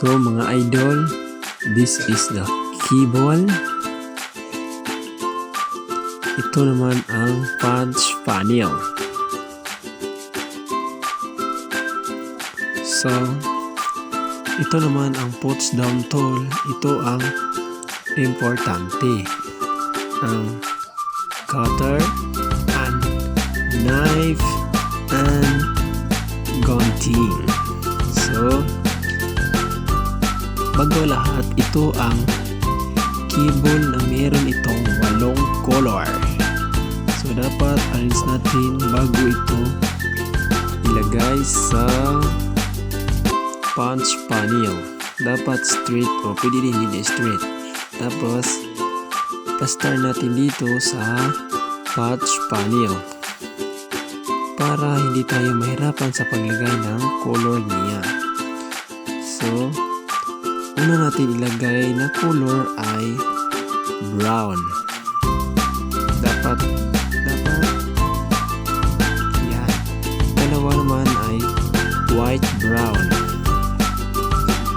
So mga idol, this is the keyball. Ito naman ang punch panel. So ito naman ang puts down tool. Ito ang importante. Ang cutter and knife and gunting. So bago lahat, ito ang keyball na meron itong 8 color. So dapat arrange natin bago ito ilagay sa punch panel. Dapat straight o pwede rin hindi straight. Tapos pastar natin dito sa punch panel para hindi tayo mahirapan sa paglagay ng color niya. So una natin ilagay na color ay brown. Dapat yan. Dalawa naman ay white brown.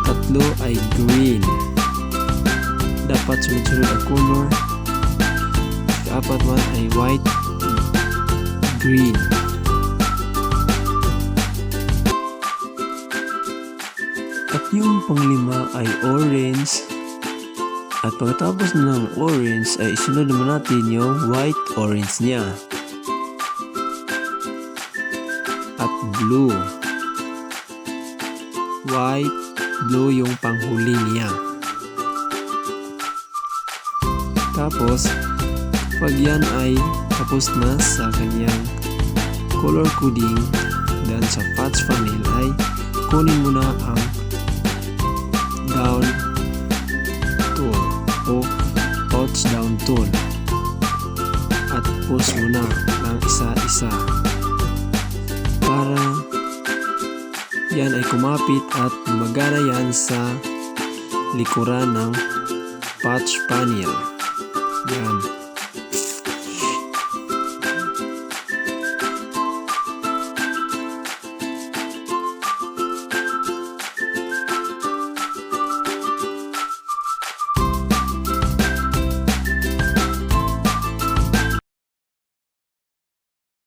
Tatlo ay green. Dapat sunod-sunod ang color. Apat man ay white, green. At yung panglima ay orange. At pagkatapos na ng orange ay isunod naman natin yung white orange niya. At blue. White, blue yung panghuli niya. Tapos pag yan ay tapos na sa kanyang color coding, dan sa punch panel ay kunin mo na ang down tool o touch down tool at push mo na ng isa-isa para yan ay kumapit at magana yan sa likuran ng punch panel. Yan.